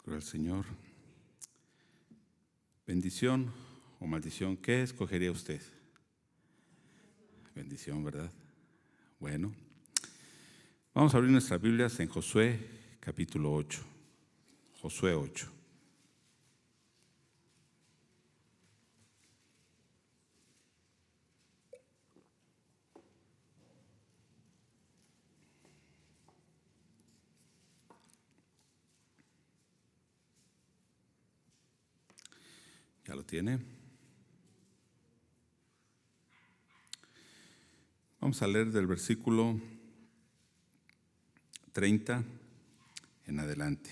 Gloria al Señor. Bendición o maldición, ¿qué escogería usted? Bendición, ¿verdad? Bueno, vamos a abrir nuestras Biblias en Josué capítulo 8. Josué 8. ¿Ya lo tiene? Vamos a leer del versículo 30 en adelante.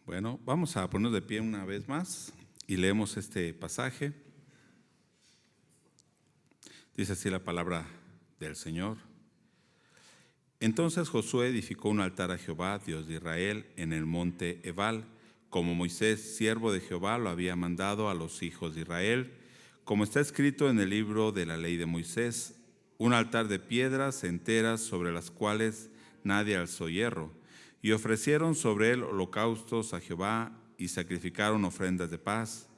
Bueno, vamos a ponernos de pie una vez más y leemos este pasaje. Dice así la palabra del Señor. Entonces Josué edificó un altar a Jehová, Dios de Israel, en el monte Ebal, como Moisés, siervo de Jehová, lo había mandado a los hijos de Israel, como está escrito en el libro de la ley de Moisés, un altar de piedras enteras sobre las cuales nadie alzó hierro. Y ofrecieron sobre él holocaustos a Jehová y sacrificaron ofrendas de paz.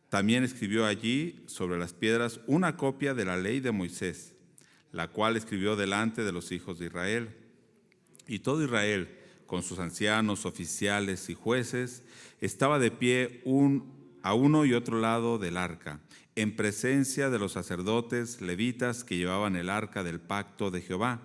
También escribió allí sobre las piedras una copia de la ley de Moisés, la cual escribió delante de los hijos de Israel. Y todo Israel, con sus ancianos, oficiales y jueces, estaba de pie a uno y otro lado del arca, en presencia de los sacerdotes levitas que llevaban el arca del pacto de Jehová,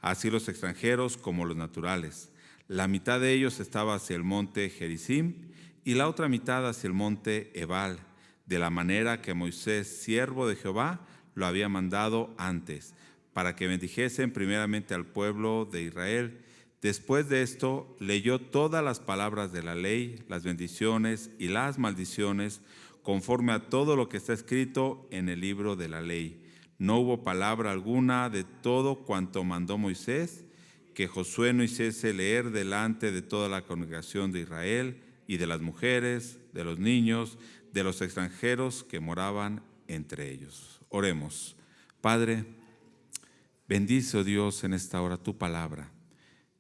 así los extranjeros como los naturales. La mitad de ellos estaba hacia el monte Gerizim y la otra mitad hacia el monte Ebal, de la manera que Moisés, siervo de Jehová, lo había mandado antes, para que bendijesen primeramente al pueblo de Israel. Después de esto, leyó todas las palabras de la ley, las bendiciones y las maldiciones, conforme a todo lo que está escrito en el libro de la ley. No hubo palabra alguna de todo cuanto mandó Moisés, que Josué no hiciese leer delante de toda la congregación de Israel y de las mujeres, de los niños, de los extranjeros que moraban entre ellos. Oremos. Padre, bendice, oh Dios, en esta hora tu palabra,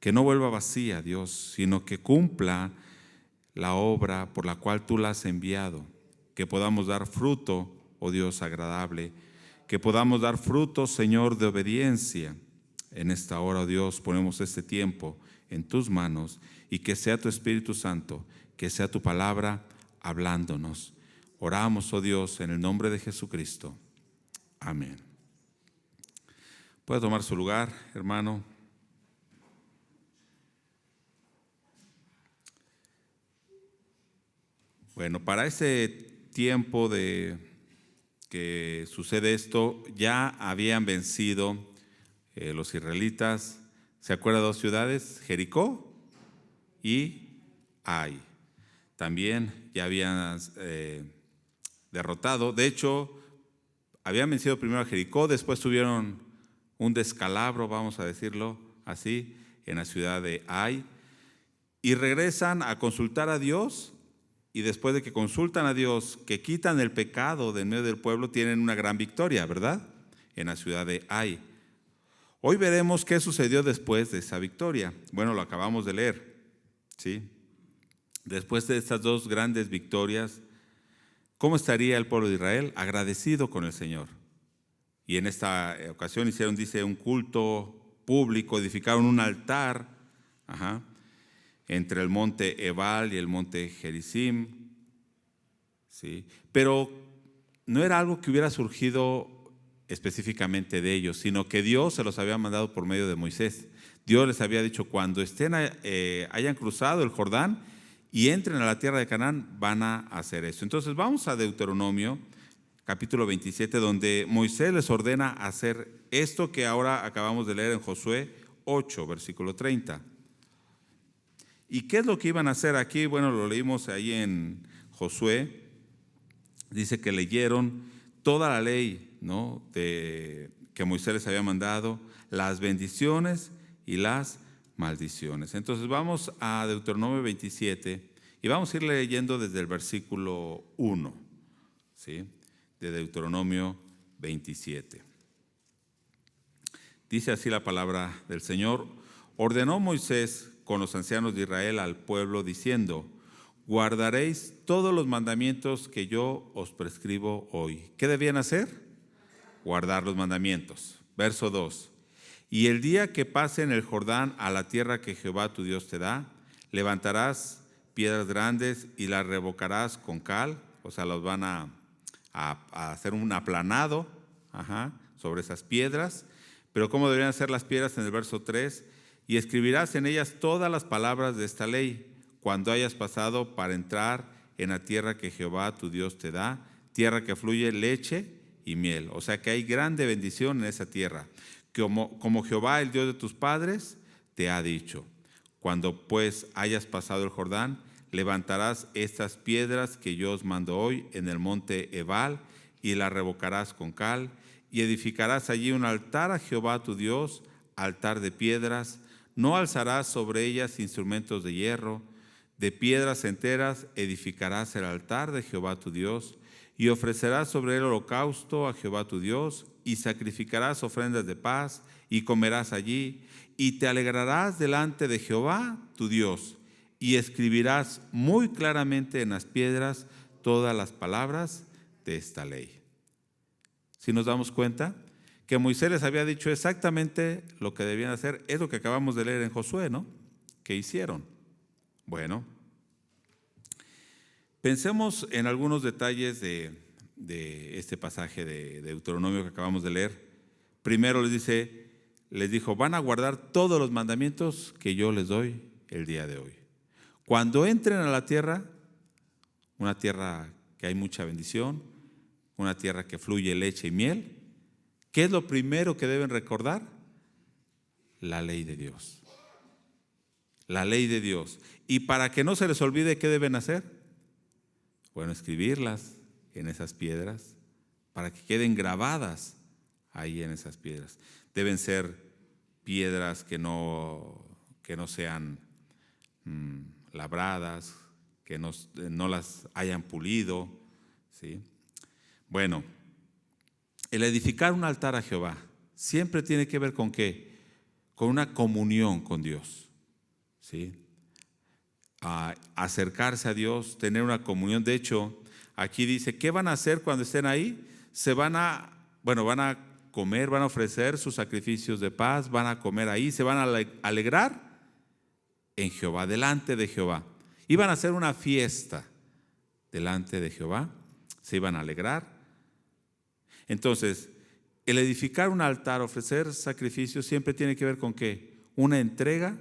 que no vuelva vacía, Dios, sino que cumpla la obra por la cual tú la has enviado, que podamos dar fruto, oh Dios agradable, que podamos dar fruto, Señor, de obediencia. En esta hora, oh Dios, ponemos este tiempo en tus manos y que sea tu Espíritu Santo, que sea tu palabra hablándonos. Oramos, oh Dios, en el nombre de Jesucristo. Amén. Puede tomar su lugar, hermano. Bueno, para ese tiempo de que sucede esto, ya habían vencido los israelitas. ¿Se acuerda de dos ciudades? Jericó y Ai. También ya habían derrotado. De hecho, habían vencido primero a Jericó, después tuvieron un descalabro, vamos a decirlo así, en la ciudad de Ai. Y regresan a consultar a Dios. Y después de que consultan a Dios, que quitan el pecado de en medio del pueblo, tienen una gran victoria, ¿verdad? En la ciudad de Ai. Hoy veremos qué sucedió después de esa victoria. Bueno, lo acabamos de leer, ¿sí? Después de estas dos grandes victorias, ¿cómo estaría el pueblo de Israel? Agradecido con el Señor. Y en esta ocasión hicieron, dice, un culto público, edificaron un altar, entre el monte Ebal y el monte Gerizim, ¿sí? Pero no era algo que hubiera surgido específicamente de ellos, sino que Dios se los había mandado por medio de Moisés. Dios les había dicho, cuando hayan cruzado el Jordán y entren a la tierra de Canaán, van a hacer eso. Entonces vamos a Deuteronomio, capítulo 27, donde Moisés les ordena hacer esto que ahora acabamos de leer en Josué 8, versículo 30. ¿Y qué es lo que iban a hacer aquí? Bueno, lo leímos ahí en Josué. Dice que leyeron toda la ley, ¿no?, que Moisés les había mandado, las bendiciones y las maldiciones. Entonces vamos a Deuteronomio 27 y vamos a ir leyendo desde el versículo 1, ¿sí?, de Deuteronomio 27. Dice así la palabra del Señor. Ordenó Moisés con los ancianos de Israel al pueblo diciendo: guardaréis todos los mandamientos que yo os prescribo hoy. ¿Qué debían hacer? Guardar los mandamientos. Verso 2. Y el día que pasen el Jordán a la tierra que Jehová tu Dios te da, levantarás piedras grandes y las revocarás con cal, o sea, los van a hacer un aplanado sobre esas piedras. Pero ¿cómo deberían ser las piedras? En el verso 3, y escribirás en ellas todas las palabras de esta ley, cuando hayas pasado para entrar en la tierra que Jehová tu Dios te da, tierra que fluye leche y miel. O sea que hay grande bendición en esa tierra, como Jehová, el Dios de tus padres, te ha dicho. Cuando pues hayas pasado el Jordán, levantarás estas piedras que yo os mando hoy en el monte Ebal, y las revocarás con cal, y edificarás allí un altar a Jehová tu Dios, altar de piedras. No alzarás sobre ellas instrumentos de hierro. De piedras enteras edificarás el altar de Jehová tu Dios, y ofrecerás sobre él holocausto a Jehová tu Dios, y sacrificarás ofrendas de paz, y comerás allí, y te alegrarás delante de Jehová tu Dios, y escribirás muy claramente en las piedras todas las palabras de esta ley. Si nos damos cuenta que Moisés les había dicho exactamente lo que debían hacer, es lo que acabamos de leer en Josué, ¿no? ¿Qué hicieron? Bueno, pensemos en algunos detalles de este pasaje de Deuteronomio que acabamos de leer. Primero les dijo, van a guardar todos los mandamientos que yo les doy el día de hoy. Cuando entren a la tierra, una tierra que hay mucha bendición, una tierra que fluye leche y miel, ¿qué es lo primero que deben recordar? La ley de Dios. La ley de Dios. Y para que no se les olvide, ¿qué deben hacer? Bueno, escribirlas en esas piedras para que queden grabadas ahí en esas piedras. Deben ser piedras que no sean labradas, que no las hayan pulido, ¿sí? Bueno, el edificar un altar a Jehová siempre tiene que ver con ¿qué? Con una comunión con Dios, ¿sí? Acercarse a Dios, tener una comunión. De hecho, aquí dice, ¿qué van a hacer cuando estén ahí? Van a comer, van a ofrecer sus sacrificios de paz, van a comer ahí, se van a alegrar en Jehová, delante de Jehová. Iban a hacer una fiesta delante de Jehová, se iban a alegrar. Entonces, el edificar un altar, ofrecer sacrificios, siempre tiene que ver con ¿qué? Una entrega,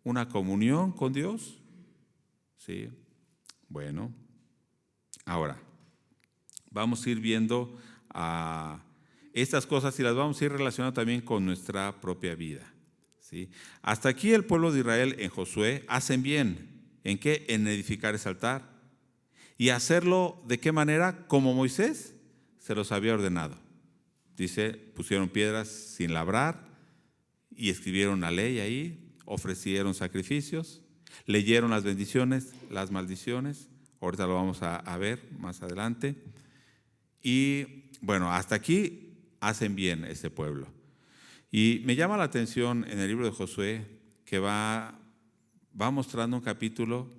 una comunión con Dios. ¿Sí? Bueno, ahora vamos a ir viendo estas cosas y las vamos a ir relacionando también con nuestra propia vida. ¿Sí? Hasta aquí el pueblo de Israel en Josué hacen bien. ¿En qué? En edificar ese altar. ¿Y hacerlo de qué manera? Como Moisés se los había ordenado. Dice, pusieron piedras sin labrar y escribieron la ley ahí, ofrecieron sacrificios, leyeron las bendiciones, las maldiciones. Ahorita lo vamos a ver más adelante. Y bueno, hasta aquí hacen bien este pueblo. Y me llama la atención en el libro de Josué que va mostrando un capítulo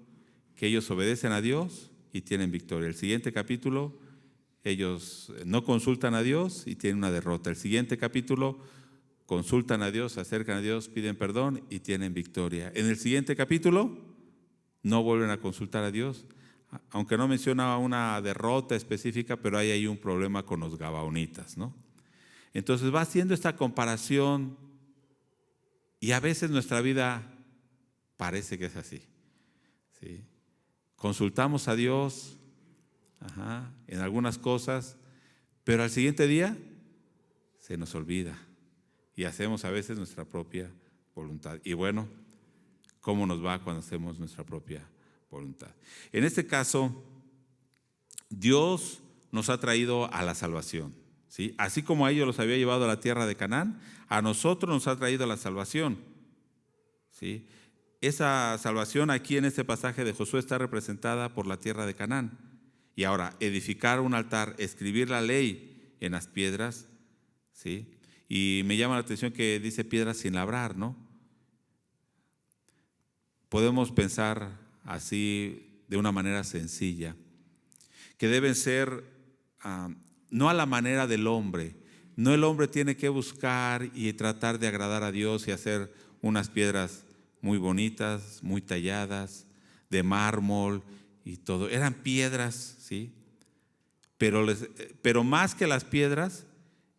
que ellos obedecen a Dios y tienen victoria. El siguiente capítulo, ellos no consultan a Dios y tienen una derrota. El siguiente capítulo, consultan a Dios, se acercan a Dios, piden perdón y tienen victoria. En el siguiente capítulo, no vuelven a consultar a Dios, aunque no menciona una derrota específica, pero hay ahí un problema con los gabaonitas, ¿no? Entonces va haciendo esta comparación y a veces nuestra vida parece que es así, ¿sí? Consultamos a Dios en algunas cosas, pero al siguiente día se nos olvida y hacemos a veces nuestra propia voluntad. Y bueno, ¿cómo nos va cuando hacemos nuestra propia voluntad? En este caso, Dios nos ha traído a la salvación, ¿sí? Así como a ellos los había llevado a la tierra de Canaán, a nosotros nos ha traído la salvación, ¿sí? Esa salvación aquí en este pasaje de Josué está representada por la tierra de Canaán. Y ahora, edificar un altar, escribir la ley en las piedras, ¿sí? Y me llama la atención que dice piedras sin labrar, ¿no? Podemos pensar así de una manera sencilla, que deben ser no a la manera del hombre. No, el hombre tiene que buscar y tratar de agradar a Dios y hacer unas piedras muy bonitas, muy talladas, de mármol y todo. Eran piedras, ¿sí? Pero más que las piedras,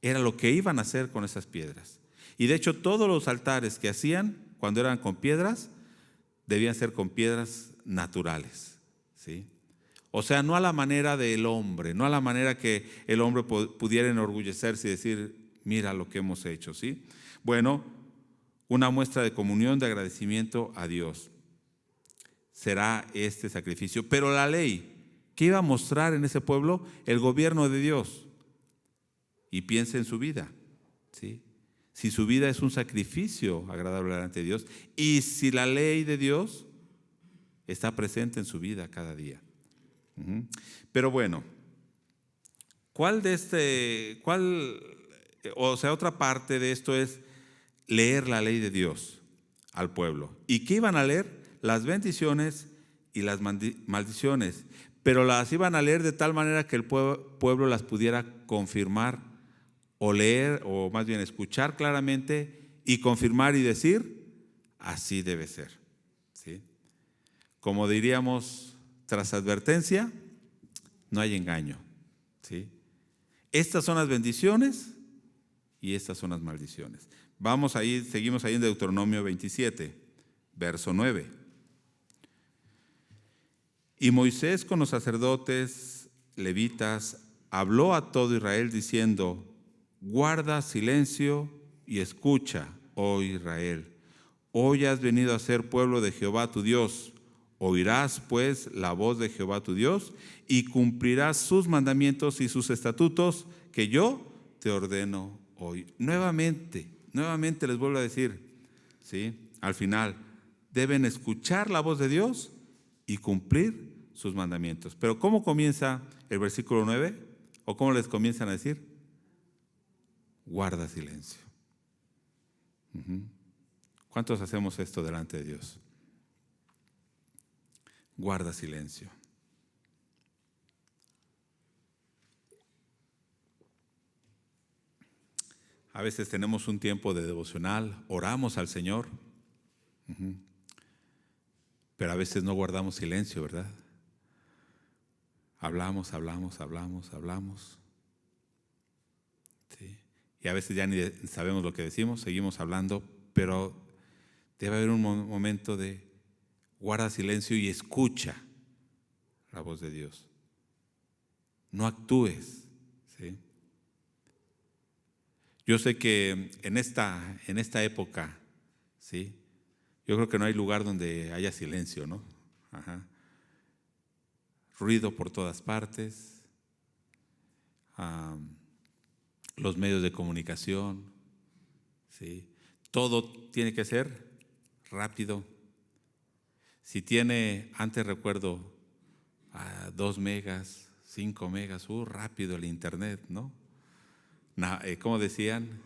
era lo que iban a hacer con esas piedras. Y de hecho, todos los altares que hacían cuando eran con piedras, debían ser con piedras naturales, ¿sí? O sea, no a la manera del hombre, no a la manera que el hombre pudiera enorgullecerse y decir, mira lo que hemos hecho, ¿sí? Bueno, una muestra de comunión, de agradecimiento a Dios será este sacrificio. Pero la ley, ¿qué iba a mostrar en ese pueblo? El gobierno de Dios. Y piensa en su vida, ¿sí? Si su vida es un sacrificio agradable delante de Dios y si la ley de Dios está presente en su vida cada día. Pero bueno, otra parte de esto es leer la ley de Dios al pueblo. ¿Y qué iban a leer? Las bendiciones y las maldiciones, pero las iban a leer de tal manera que el pueblo las pudiera confirmar o leer, o más bien escuchar claramente y confirmar y decir, así debe ser, ¿sí? Como diríamos, tras advertencia, no hay engaño, ¿sí? Estas son las bendiciones y estas son las maldiciones. Seguimos ahí en Deuteronomio 27, verso 9. Y Moisés con los sacerdotes levitas habló a todo Israel diciendo, guarda silencio y escucha, oh Israel. Hoy has venido a ser pueblo de Jehová tu Dios. Oirás pues la voz de Jehová tu Dios y cumplirás sus mandamientos y sus estatutos que yo te ordeno hoy. Nuevamente les vuelvo a decir, ¿sí? Al final, deben escuchar la voz de Dios y cumplir sus mandamientos. Pero ¿cómo comienza el versículo 9? ¿O cómo les comienzan a decir? Guarda silencio. ¿Cuántos hacemos esto delante de Dios? Guarda silencio. A veces tenemos un tiempo de devocional, oramos al Señor, pero a veces no guardamos silencio, ¿verdad? Hablamos. ¿Sí? Y a veces ya ni sabemos lo que decimos, seguimos hablando, pero debe haber un momento de guarda silencio y escucha la voz de Dios. No actúes, ¿sí? Yo sé que en esta época, ¿sí? Yo creo que no hay lugar donde haya silencio, ¿no? Ruido por todas partes, los medios de comunicación, ¿sí? Todo tiene que ser rápido. Si tiene, antes recuerdo, 2 megas, 5 megas, rápido el internet, ¿no? ¿Cómo decían?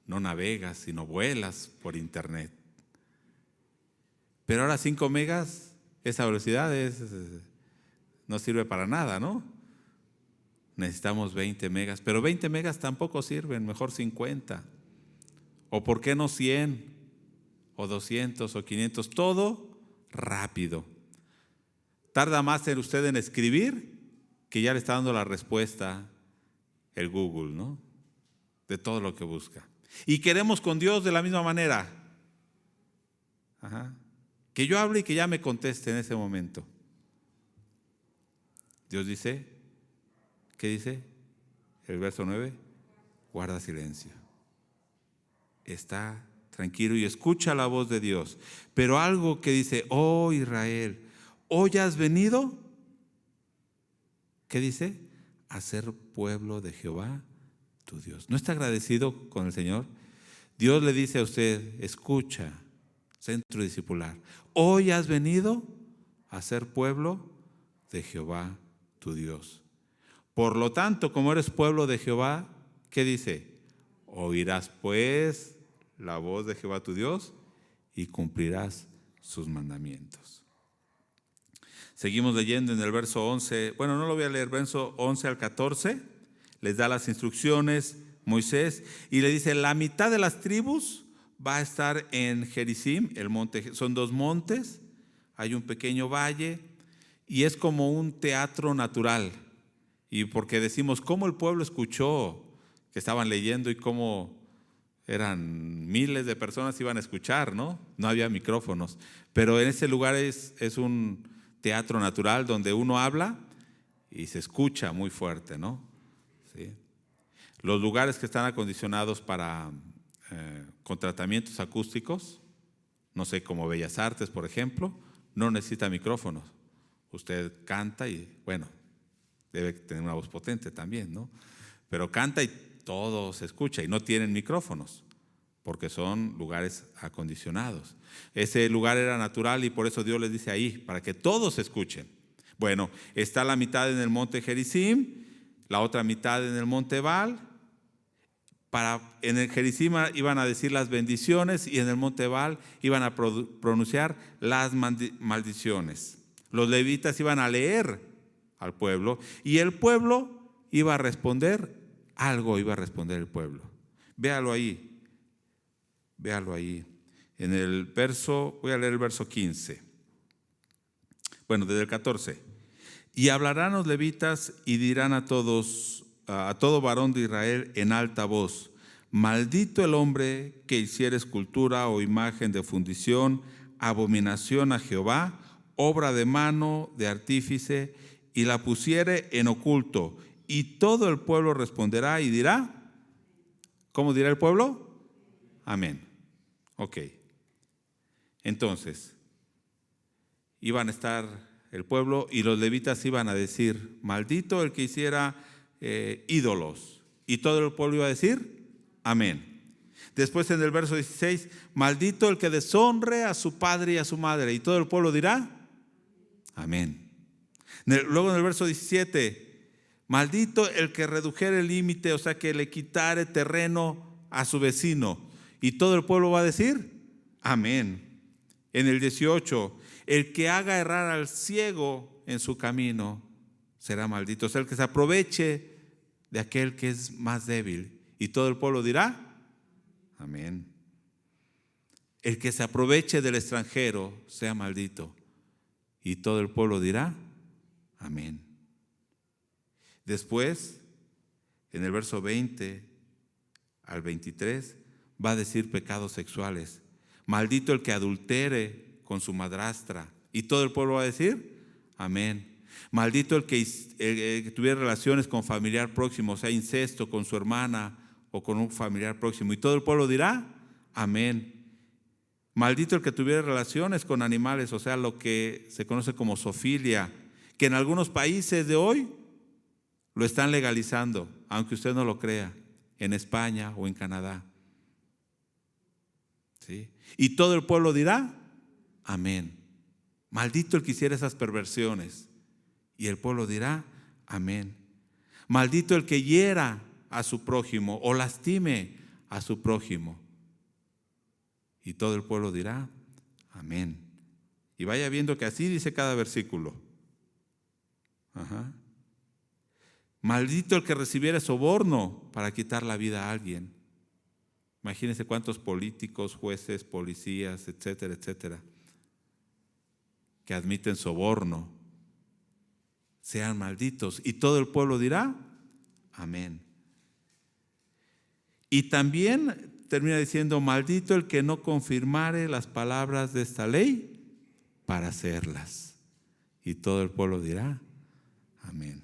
No navegas, sino vuelas por internet. Pero ahora 5 megas, esa velocidad no sirve para nada, ¿no? Necesitamos 20 megas, pero 20 megas tampoco sirven, mejor 50. ¿O por qué no 100? O 200 o 500, todo rápido. Tarda más usted en escribir que ya le está dando la respuesta el Google, ¿no? De todo lo que busca. Y queremos con Dios de la misma manera. Que yo hable y que ya me conteste en ese momento. Dios dice, ¿qué dice? El verso 9, guarda silencio. Está tranquilo y escucha la voz de Dios. Pero algo que dice, oh Israel, hoy has venido, ¿qué dice? A ser pueblo de Jehová tu Dios. ¿No está agradecido con el Señor? Dios le dice a usted, escucha, centro discipular, hoy has venido a ser pueblo de Jehová tu Dios. Por lo tanto, como eres pueblo de Jehová, ¿qué dice? Oirás pues la voz de Jehová tu Dios y cumplirás sus mandamientos. Seguimos leyendo en el verso 11. Bueno, no lo voy a leer, verso 11 al 14. Les da las instrucciones Moisés y le dice: la mitad de las tribus va a estar en Gerizim, el monte. Son 2 montes, hay un pequeño valle y es como un teatro natural. Y porque decimos, ¿cómo el pueblo escuchó que estaban leyendo y cómo eran miles de personas iban a escuchar, ¿no? No había micrófonos. Pero en ese lugar es un teatro natural donde uno habla y se escucha muy fuerte, ¿no? ¿Sí? Los lugares que están acondicionados para con tratamientos acústicos, no sé, como Bellas Artes, por ejemplo, no necesita micrófonos. Usted canta y, bueno, debe tener una voz potente también, ¿no? Pero canta y todo se escucha y no tienen micrófonos porque son lugares acondicionados. Ese lugar era natural y por eso Dios les dice ahí, para que todos escuchen. Bueno, está la mitad en el monte Gerizim, la otra mitad en el monte Ebal. En el Gerizim iban a decir las bendiciones y en el monte Ebal iban a pronunciar las maldiciones. Los levitas iban a leer al pueblo y el pueblo iba a responder, algo iba a responder el pueblo. Véalo ahí. En el verso, voy a leer el verso 15. Bueno, desde el 14. Y hablarán los levitas y dirán a todo varón de Israel en alta voz: maldito el hombre que hiciere escultura o imagen de fundición, abominación a Jehová, obra de mano de artífice, y la pusiere en oculto. Y todo el pueblo responderá y dirá, ¿cómo dirá el pueblo? Amén. Ok. Entonces, iban a estar el pueblo y los levitas iban a decir: maldito el que hiciera ídolos. Y todo el pueblo iba a decir: amén. Después en el verso 16, maldito el que deshonre a su padre y a su madre. Y todo el pueblo dirá: amén. Luego en el verso 17, maldito el que redujere el límite, o sea, que le quitare terreno a su vecino. Y todo el pueblo va a decir: amén. En el 18, el que haga errar al ciego en su camino será maldito. O sea, el que se aproveche de aquel que es más débil. Y todo el pueblo dirá: amén. El que se aproveche del extranjero sea maldito. Y todo el pueblo dirá: amén. Después, en el verso 20 al 23, va a decir pecados sexuales. Maldito el que adultere con su madrastra. Y todo el pueblo va a decir: amén. Maldito el que tuviera relaciones con familiar próximo, o sea, incesto con su hermana o con un familiar próximo. Y todo el pueblo dirá: amén. Maldito el que tuviera relaciones con animales, o sea, lo que se conoce como zoofilia, que en algunos países de hoy lo están legalizando, aunque usted no lo crea, en España o en Canadá. ¿Sí? Y todo el pueblo dirá: amén. Maldito el que hiciera esas perversiones. Y el pueblo dirá: amén. Maldito el que hiera a su prójimo o lastime a su prójimo. Y todo el pueblo dirá: amén. Y vaya viendo que así dice cada versículo. Ajá. Maldito el que recibiere soborno para quitar la vida a alguien. Imagínense cuántos políticos, jueces, policías, etcétera, etcétera, que admiten soborno, sean malditos. Y todo el pueblo dirá: amén. Y también termina diciendo: maldito el que no confirmare las palabras de esta ley para hacerlas. Y todo el pueblo dirá: amén.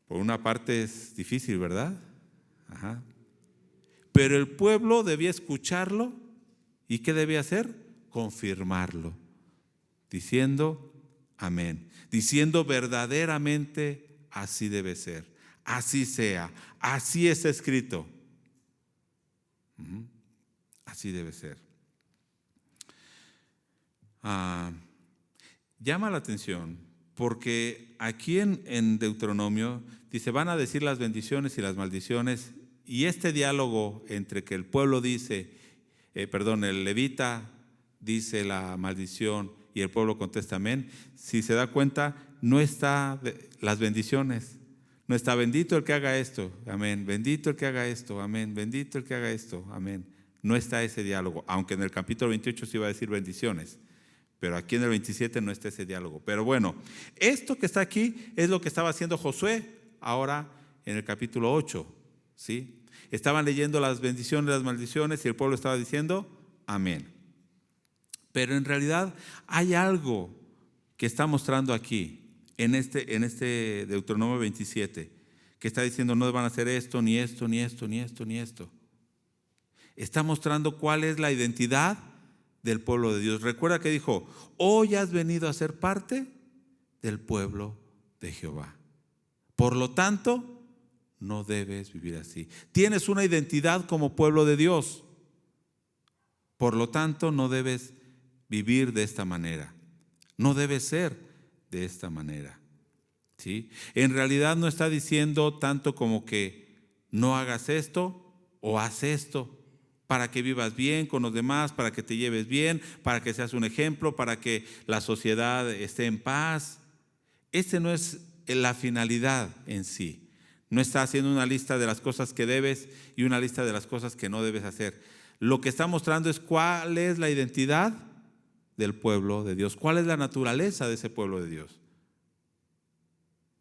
Por una parte es difícil, ¿verdad? Ajá. Pero el pueblo debía escucharlo. ¿Y qué debía hacer? Confirmarlo, diciendo: amén. Diciendo verdaderamente: así debe ser, así sea, así está escrito. Así debe ser. Llama la atención porque aquí en Deuteronomio dice: van a decir las bendiciones y las maldiciones Y este diálogo entre que el pueblo dice, el levita dice la maldición y el pueblo contesta amén, si se da cuenta, no está las bendiciones. No está bendito el que haga esto, amén, bendito el que haga esto, amén, bendito el que haga esto, amén. No está ese diálogo, aunque en el capítulo 28 se iba a decir bendiciones, pero aquí en el 27 no está ese diálogo. Pero bueno, esto que está aquí es lo que estaba haciendo Josué ahora en el capítulo 8, ¿sí? Estaban leyendo las bendiciones, las maldiciones y el pueblo estaba diciendo amén. Pero en realidad hay algo que está mostrando aquí en este Deuteronomio 27, que está diciendo no van a hacer esto, ni esto, ni esto, ni esto, ni esto. Está mostrando cuál es la identidad del pueblo de Dios. Recuerda que dijo, hoy has venido a ser parte del pueblo de Jehová. Por lo tanto, no debes vivir así. Tienes una identidad como pueblo de Dios. Por lo tanto, no debes vivir de esta manera. No debes ser de esta manera, ¿sí? En realidad no está diciendo tanto como que no hagas esto o haz esto para que vivas bien con los demás, para que te lleves bien, para que seas un ejemplo, para que la sociedad esté en paz. Esta no es la finalidad en sí. No está haciendo una lista de las cosas que debes y una lista de las cosas que no debes hacer. Lo que está mostrando es cuál es la identidad del pueblo de Dios. ¿Cuál es la naturaleza de ese pueblo de Dios?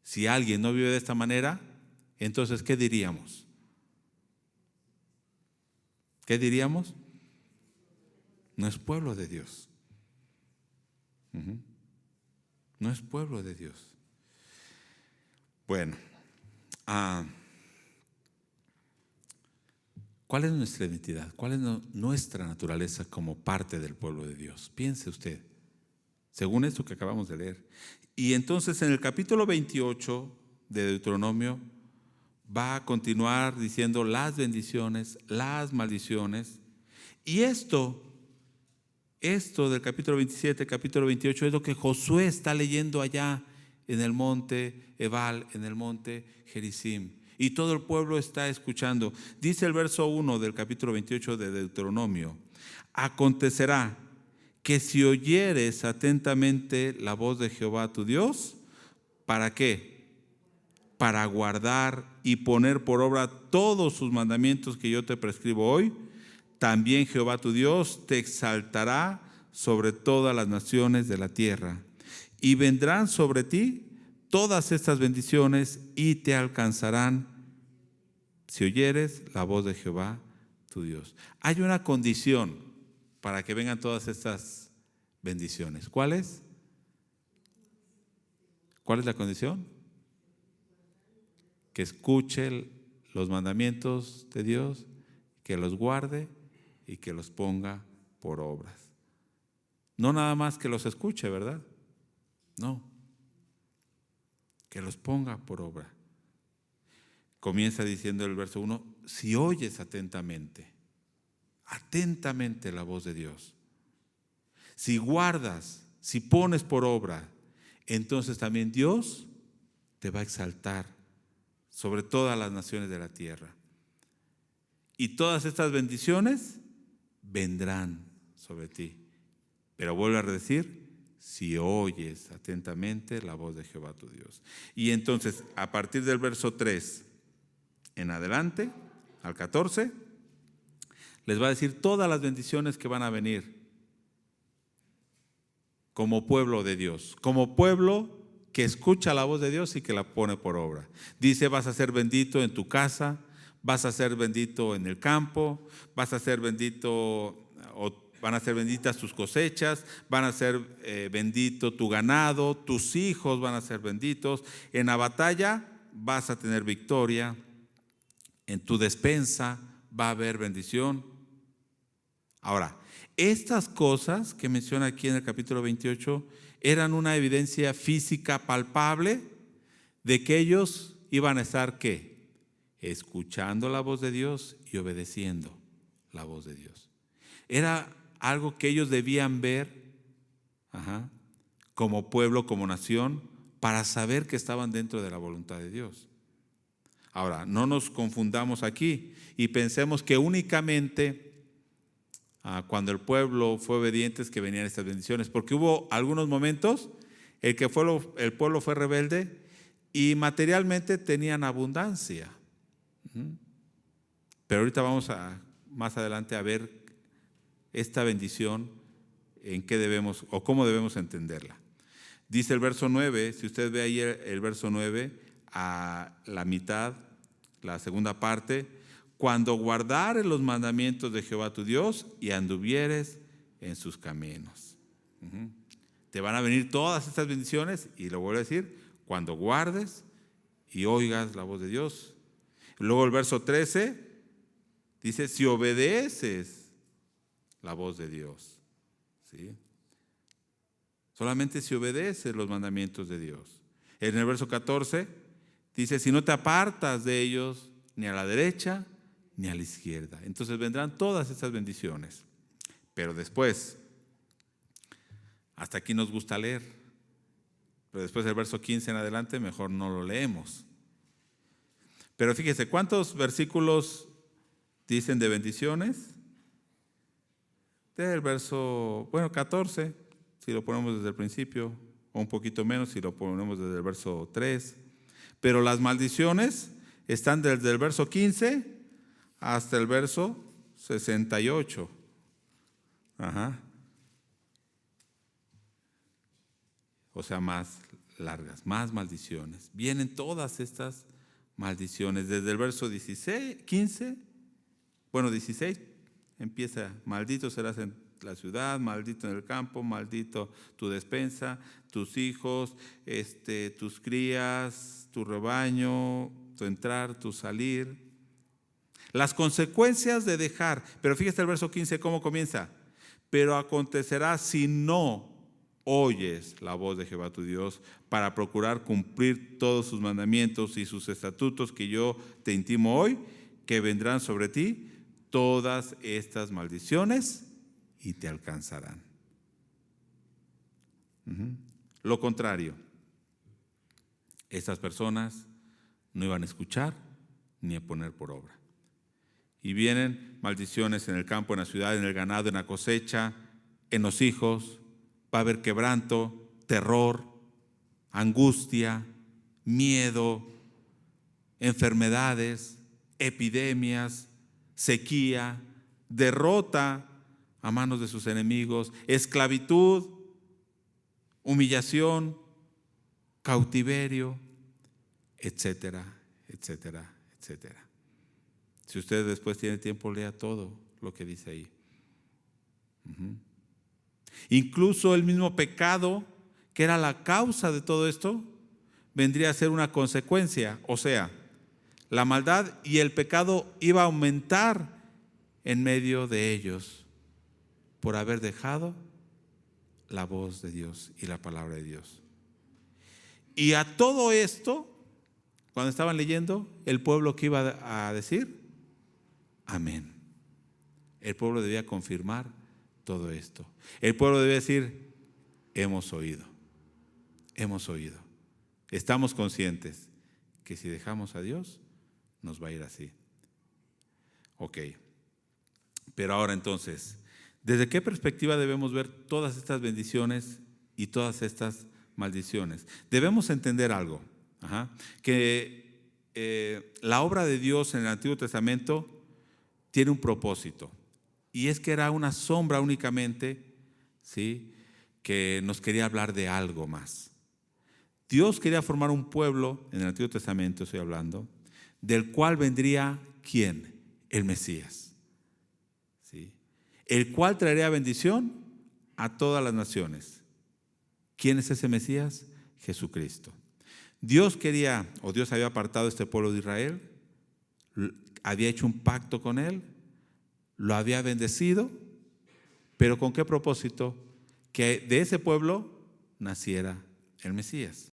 Si alguien no vive de esta manera, entonces, ¿qué diríamos? ¿Qué diríamos? No es pueblo de Dios. No es pueblo de Dios. Bueno, ¿cuál es nuestra identidad? ¿Cuál es nuestra naturaleza como parte del pueblo de Dios? Piense usted, según esto que acabamos de leer. Y entonces en el capítulo 28 de Deuteronomio va a continuar diciendo las bendiciones, las maldiciones. Y esto del capítulo 27, capítulo 28 es lo que Josué está leyendo allá en el monte Ebal, en el monte Gerizim. Y todo el pueblo está escuchando. Dice el verso 1 del capítulo 28 de Deuteronomio: acontecerá que si oyeres atentamente la voz de Jehová tu Dios, ¿para qué? Para guardar y poner por obra todos sus mandamientos que yo te prescribo hoy, también Jehová tu Dios te exaltará sobre todas las naciones de la tierra, y vendrán sobre ti todas estas bendiciones y te alcanzarán si oyeres la voz de Jehová tu Dios. Hay una condición para que vengan todas estas bendiciones. ¿Cuál es? ¿Cuál es la condición? Que escuche los mandamientos de Dios, que los guarde y que los ponga por obras. No nada más que los escuche, ¿verdad? No, que los ponga por obra. Comienza diciendo el verso 1, si oyes atentamente la voz de Dios, si guardas, si pones por obra, entonces también Dios te va a exaltar sobre todas las naciones de la tierra. Y todas estas bendiciones vendrán sobre ti. Pero vuelvo a decir, si oyes atentamente la voz de Jehová tu Dios. Y entonces, a partir del verso 3 en adelante, al 14, les va a decir todas las bendiciones que van a venir como pueblo de Dios, como pueblo que escucha la voz de Dios y que la pone por obra. Dice, vas a ser bendito en tu casa, vas a ser bendito en el campo, vas a ser bendito, o van a ser benditas tus cosechas, van a ser bendito tu ganado, tus hijos van a ser benditos. En la batalla vas a tener victoria, en tu despensa va a haber bendición. Ahora, estas cosas que menciona aquí en el capítulo 28 eran una evidencia física palpable de que ellos iban a estar, ¿qué? Escuchando la voz de Dios y obedeciendo la voz de Dios. Era algo que ellos debían ver como pueblo, como nación, para saber que estaban dentro de la voluntad de Dios. Ahora, no nos confundamos aquí y pensemos que únicamente cuando el pueblo fue obediente es que venían estas bendiciones, porque hubo algunos momentos en que el pueblo fue rebelde y materialmente tenían abundancia. Pero ahorita vamos más adelante a ver esta bendición, en qué debemos o cómo debemos entenderla. Dice el verso 9, si usted ve ahí el verso 9, a la mitad, la segunda parte: cuando guardares los mandamientos de Jehová tu Dios y anduvieres en sus caminos. Te van a venir todas estas bendiciones, y lo vuelvo a decir, cuando guardes y oigas la voz de Dios. Luego el verso 13 dice: si obedeces la voz de Dios. ¿Sí? Solamente si obedeces los mandamientos de Dios. En el verso 14 dice: si no te apartas de ellos ni a la derecha ni a la izquierda. Entonces vendrán todas estas bendiciones. Pero después, hasta aquí nos gusta leer, pero después del verso 15 en adelante mejor no lo leemos. Pero fíjese, ¿cuántos versículos dicen de bendiciones? Del verso, 14, si lo ponemos desde el principio, o un poquito menos si lo ponemos desde el verso 3. Pero las maldiciones están desde el verso 15 hasta el verso 68. O sea, más largas, más maldiciones. Vienen todas estas maldiciones. Desde el verso 16 empieza: maldito serás en la ciudad, maldito en el campo, maldito tu despensa, tus hijos, tus crías, tu rebaño, tu entrar, tu salir. Las consecuencias de dejar. Pero fíjate el verso 15 cómo comienza: pero acontecerá si no oyes la voz de Jehová tu Dios para procurar cumplir todos sus mandamientos y sus estatutos que yo te intimo hoy, que vendrán sobre ti todas estas maldiciones y te alcanzarán. Lo contrario, estas personas no iban a escuchar ni a poner por obra. Y vienen maldiciones en el campo, en la ciudad, en el ganado, en la cosecha, en los hijos. Va a haber quebranto, terror, angustia, miedo, enfermedades, epidemias, sequía, derrota a manos de sus enemigos, esclavitud, humillación, cautiverio, etcétera, etcétera, etcétera. Si usted después tiene tiempo, lea todo lo que dice ahí. Incluso el mismo pecado, que era la causa de todo esto, vendría a ser una consecuencia. O sea, la maldad y el pecado iba a aumentar en medio de ellos por haber dejado la voz de Dios y la palabra de Dios. Y a todo esto, cuando estaban leyendo, el pueblo, ¿qué iba a decir? Amén. El pueblo debía confirmar todo esto. El pueblo debía decir: hemos oído, estamos conscientes que si dejamos a Dios nos va a ir así. Ok, pero ahora entonces, ¿desde qué perspectiva debemos ver todas estas bendiciones y todas estas maldiciones? Debemos entender algo, que la obra de Dios en el Antiguo Testamento tiene un propósito, y es que era una sombra únicamente, ¿sí?, que nos quería hablar de algo más. Dios quería formar un pueblo, en el Antiguo Testamento estoy hablando, del cual vendría, ¿quién? El Mesías, ¿sí?, el cual traería bendición a todas las naciones. ¿Quién es ese Mesías? Jesucristo. Dios quería, o Dios había apartado a este pueblo de Israel, había hecho un pacto con él, lo había bendecido, pero ¿con qué propósito? Que de ese pueblo naciera el Mesías.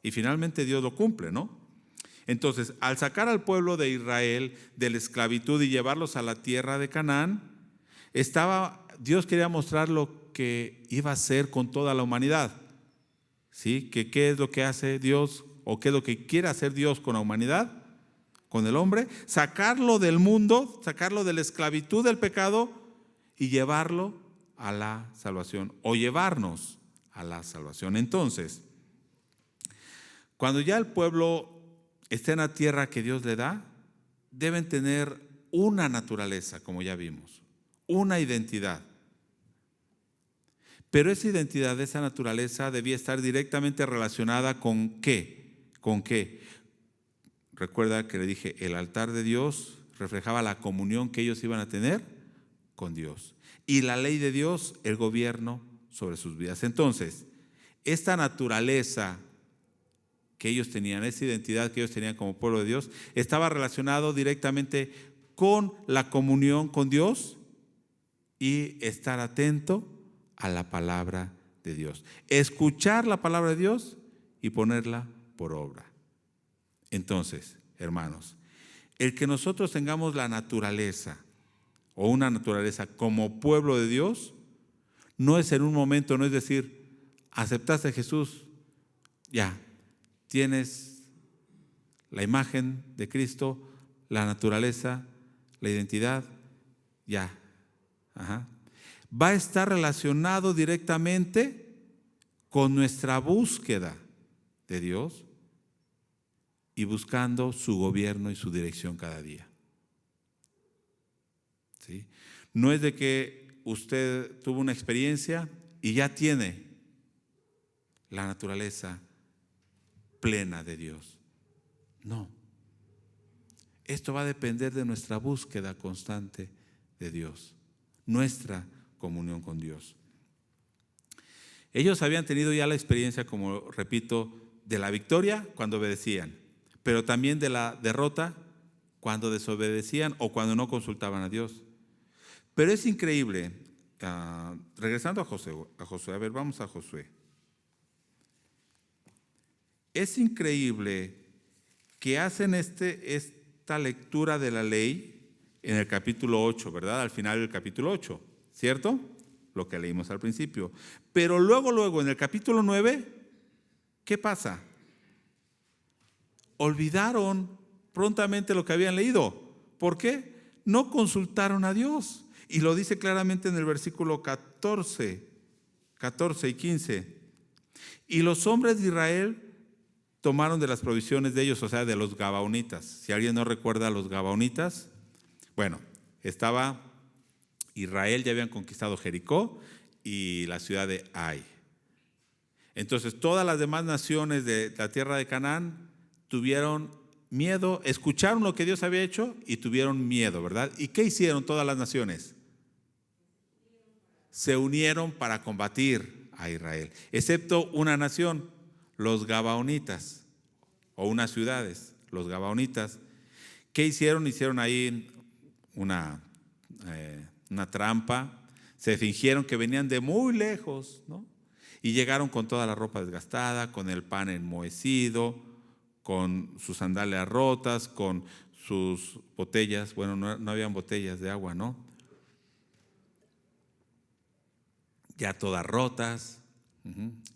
Y finalmente Dios lo cumple, ¿no? Entonces, al sacar al pueblo de Israel de la esclavitud y llevarlos a la tierra de Canaán, Dios quería mostrar lo que iba a hacer con toda la humanidad. ¿Sí? ¿Qué es lo que hace Dios, o qué es lo que quiere hacer Dios con la humanidad? con el hombre, sacarlo del mundo, sacarlo de la esclavitud del pecado y llevarlo a la salvación, o llevarnos a la salvación. Entonces, cuando ya el pueblo está en la tierra que Dios le da, deben tener una naturaleza, como ya vimos, una identidad. Pero esa identidad, esa naturaleza debía estar directamente relacionada con ¿qué? ¿Con qué? Recuerda que le dije, el altar de Dios reflejaba la comunión que ellos iban a tener con Dios. Y la ley de Dios, el gobierno sobre sus vidas. Entonces, esta naturaleza que ellos tenían, esa identidad que ellos tenían como pueblo de Dios, estaba relacionado directamente con la comunión con Dios y estar atento a la palabra de Dios. Escuchar la palabra de Dios y ponerla por obra. Entonces, hermanos, el que nosotros tengamos la naturaleza o una naturaleza como pueblo de Dios, no es en un momento, no es decir, aceptaste a Jesús, ya, tienes la imagen de Cristo, la naturaleza, la identidad, ya. Ajá. Va a estar relacionado directamente con nuestra búsqueda de Dios y buscando su gobierno y su dirección cada día. ¿Sí? No es de que usted tuvo una experiencia y ya tiene la naturaleza plena de Dios. No. Esto va a depender de nuestra búsqueda constante de Dios, nuestra comunión con Dios. Ellos habían tenido ya la experiencia, como repito, de la victoria cuando obedecían, pero también de la derrota cuando desobedecían o cuando no consultaban a Dios. Pero es increíble, regresando a Josué, a ver, vamos a Josué. Es increíble que hacen esta lectura de la ley en el capítulo 8, ¿verdad? Al final del capítulo 8, ¿cierto? Lo que leímos al principio. Pero luego en el capítulo 9, ¿qué pasa? Olvidaron prontamente lo que habían leído. ¿Por qué? No consultaron a Dios. Y lo dice claramente en el versículo 14 y 15. Y los hombres de Israel tomaron de las provisiones de ellos, o sea, de los gabaonitas. Si alguien no recuerda a los gabaonitas, bueno, estaba Israel, ya habían conquistado Jericó y la ciudad de Ai. Entonces, todas las demás naciones de la tierra de Canaán tuvieron miedo, escucharon lo que Dios había hecho y tuvieron miedo, ¿verdad? ¿Y qué hicieron todas las naciones? Se unieron para combatir a Israel, excepto una nación, los gabaonitas, o unas ciudades, los gabaonitas. ¿Qué hicieron? Hicieron ahí una trampa, se fingieron que venían de muy lejos, ¿no? Y llegaron con toda la ropa desgastada, con el pan enmohecido, con sus sandalias rotas, con sus botellas, bueno, no habían botellas de agua, ¿no? Ya todas rotas.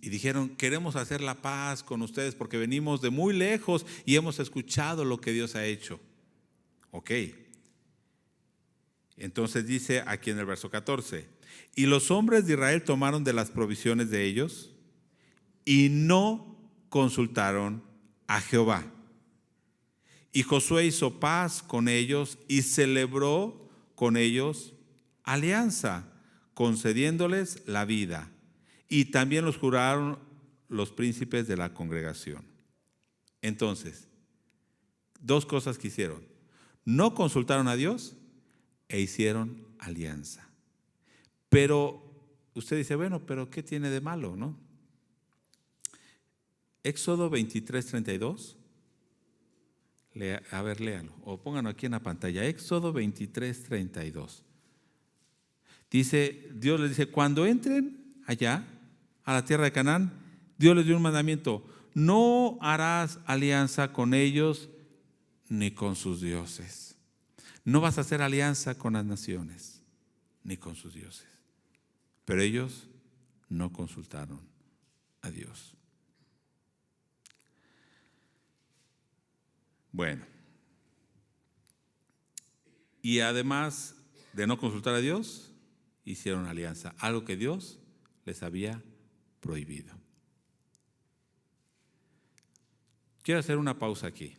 Y dijeron, queremos hacer la paz con ustedes porque venimos de muy lejos y hemos escuchado lo que Dios ha hecho. Ok. Entonces dice aquí en el verso 14, y los hombres de Israel tomaron de las provisiones de ellos y no consultaron a Jehová. Y Josué hizo paz con ellos y celebró con ellos alianza, concediéndoles la vida. Y también los juraron los príncipes de la congregación. Entonces, dos cosas que hicieron. No consultaron a Dios e hicieron alianza. Pero usted dice, bueno, pero ¿qué tiene de malo, no? Éxodo 23:32. A ver, léalo. O pónganlo aquí en la pantalla. Éxodo 23:32. Dice, Dios les dice, cuando entren allá a la tierra de Canaán, Dios les dio un mandamiento: no harás alianza con ellos ni con sus dioses. No vas a hacer alianza con las naciones ni con sus dioses. Pero ellos no consultaron a Dios. Bueno, Y además de no consultar a Dios, hicieron alianza, algo que Dios les había prohibido. Quiero hacer una pausa aquí,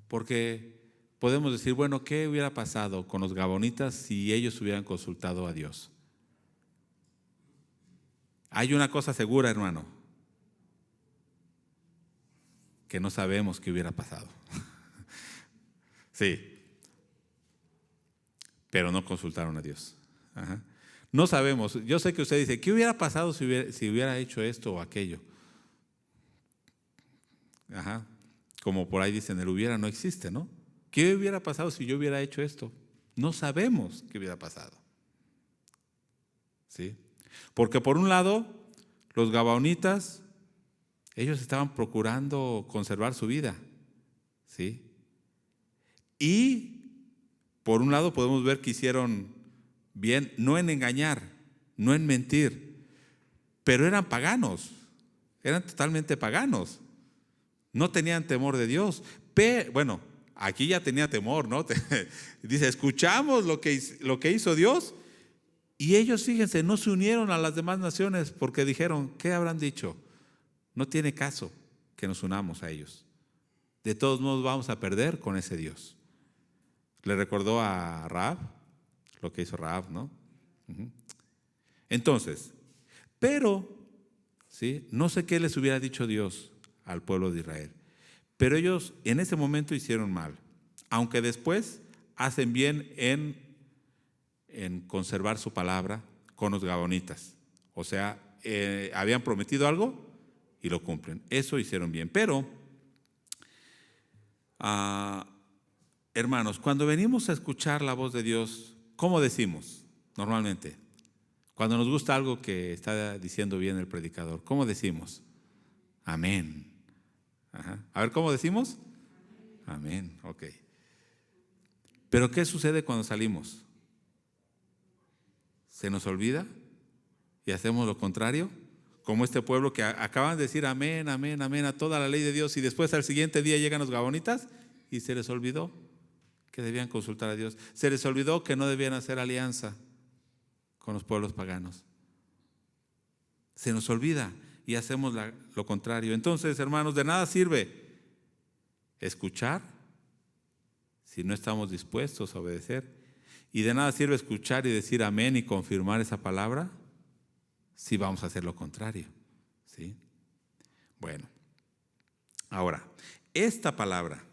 porque podemos decir, bueno, ¿qué hubiera pasado con los gabonitas si ellos hubieran consultado a Dios? Hay una cosa segura, hermano, que no sabemos qué hubiera pasado. Sí, pero no consultaron a Dios. Ajá. No sabemos. Yo sé que usted dice, ¿qué hubiera pasado si hubiera hecho esto o aquello? Ajá. Como por ahí dicen, el hubiera no existe, ¿no? ¿Qué hubiera pasado si yo hubiera hecho esto? No sabemos qué hubiera pasado. ¿Sí? Porque por un lado, los gabaonitas, ellos estaban procurando conservar su vida. ¿Sí? Y por un lado podemos ver que hicieron bien, no en engañar, no en mentir, pero eran paganos, eran totalmente paganos. No tenían temor de Dios. Bueno, aquí ya tenía temor, ¿no? Dice, escuchamos lo que hizo Dios, y ellos, fíjense, no se unieron a las demás naciones porque dijeron, ¿qué habrán dicho? No tiene caso que nos unamos a ellos. De todos modos vamos a perder con ese Dios. Le recordó a Rahab lo que hizo Rahab, ¿no? Entonces, pero, ¿sí? No sé qué les hubiera dicho Dios al pueblo de Israel, pero ellos en ese momento hicieron mal, aunque después hacen bien en conservar su palabra con los gabonitas. O sea, habían prometido algo y lo cumplen. Eso hicieron bien. Pero, hermanos, cuando venimos a escuchar la voz de Dios, ¿cómo decimos normalmente? Cuando nos gusta algo que está diciendo bien el predicador, ¿cómo decimos? Amén. Ajá. A ver, ¿cómo decimos? Amén. Ok. Pero ¿qué sucede cuando salimos? ¿Se nos olvida y hacemos lo contrario? Como este pueblo que acaban de decir amén, amén, amén a toda la ley de Dios, y después al siguiente día llegan los gabonitas y se les olvidó que debían consultar a Dios. Se les olvidó que no debían hacer alianza con los pueblos paganos. Se nos olvida y hacemos lo contrario. Entonces, hermanos, de nada sirve escuchar si no estamos dispuestos a obedecer. Y de nada sirve escuchar y decir amén y confirmar esa palabra si vamos a hacer lo contrario. ¿Sí? Bueno, ahora, esta palabra,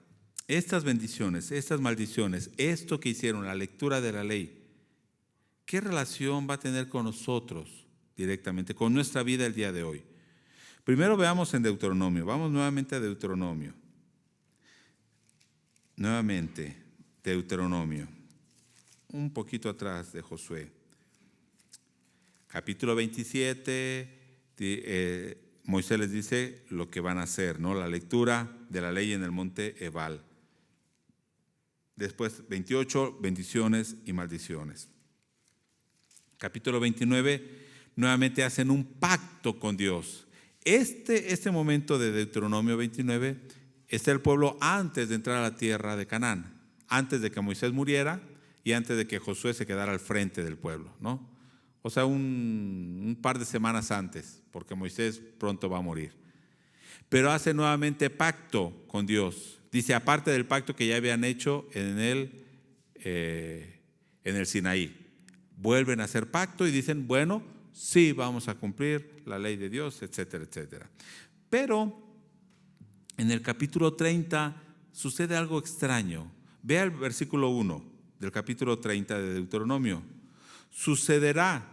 estas bendiciones, estas maldiciones, esto que hicieron, la lectura de la ley, ¿qué relación va a tener con nosotros directamente, con nuestra vida el día de hoy? Primero veamos en Deuteronomio. Vamos nuevamente a Deuteronomio. Nuevamente, Deuteronomio. Un poquito atrás de Josué. Capítulo 27, Moisés les dice lo que van a hacer, ¿no? La lectura de la ley en el monte Ebal. Después 28, bendiciones y maldiciones. Capítulo 29, nuevamente hacen un pacto con Dios. Este momento de Deuteronomio 29 está el pueblo antes de entrar a la tierra de Canaán, antes de que Moisés muriera y antes de que Josué se quedara al frente del pueblo, ¿no? O sea, un par de semanas antes, porque Moisés pronto va a morir. Pero hace nuevamente pacto con Dios. Dice, aparte del pacto que ya habían hecho en el Sinaí, vuelven a hacer pacto y dicen, bueno, sí, vamos a cumplir la ley de Dios, etcétera, etcétera. Pero en el capítulo 30 sucede algo extraño. Vea el versículo 1 del capítulo 30 de Deuteronomio. Sucederá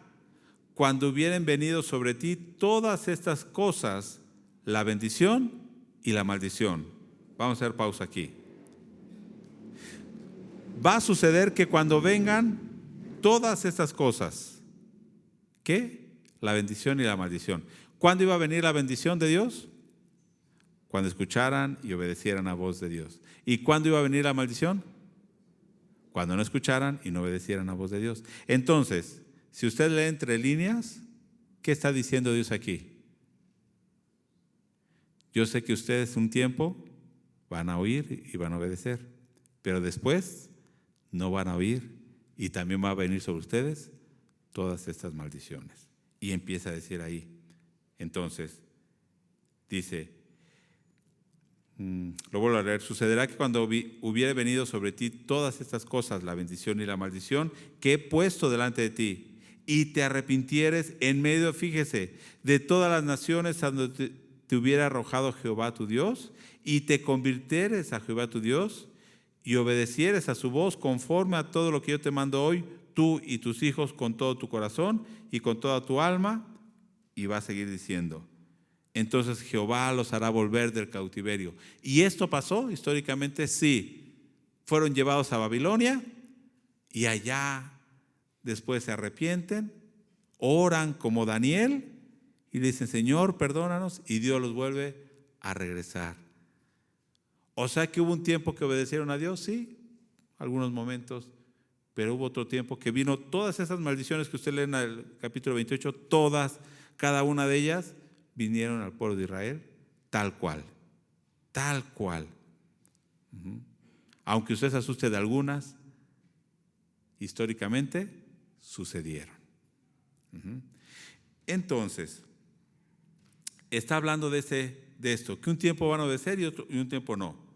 cuando hubieren venido sobre ti todas estas cosas, la bendición y la maldición. Vamos a hacer pausa aquí. Va a suceder que cuando vengan todas estas cosas, ¿qué? La bendición y la maldición. ¿Cuándo iba a venir la bendición de Dios? Cuando escucharan y obedecieran a voz de Dios. ¿Y cuándo iba a venir la maldición? Cuando no escucharan y no obedecieran a voz de Dios. Entonces, si usted lee entre líneas, ¿qué está diciendo Dios aquí? Yo sé que ustedes un tiempo van a oír y van a obedecer, pero después no van a oír y también va a venir sobre ustedes todas estas maldiciones. Y empieza a decir ahí. Entonces, dice, lo vuelvo a leer, sucederá que cuando hubiere venido sobre ti todas estas cosas, la bendición y la maldición, que he puesto delante de ti, y te arrepintieres en medio, fíjese, de todas las naciones a donde te hubiera arrojado Jehová tu Dios, y te convirtieres a Jehová tu Dios, y obedecieres a su voz conforme a todo lo que yo te mando hoy, tú y tus hijos con todo tu corazón y con toda tu alma. Y va a seguir diciendo, entonces Jehová los hará volver del cautiverio. ¿Y esto pasó históricamente? Sí. Fueron llevados a Babilonia y allá después se arrepienten, oran como Daniel y le dicen, Señor, perdónanos, y Dios los vuelve a regresar. O sea que hubo un tiempo que obedecieron a Dios, sí, algunos momentos, pero hubo otro tiempo que vino todas esas maldiciones que usted lee en el capítulo 28, todas, cada una de ellas vinieron al pueblo de Israel tal cual, tal cual. Aunque usted se asuste de algunas, históricamente sucedieron. Entonces, está hablando de esto, que un tiempo van a obedecer y un tiempo no.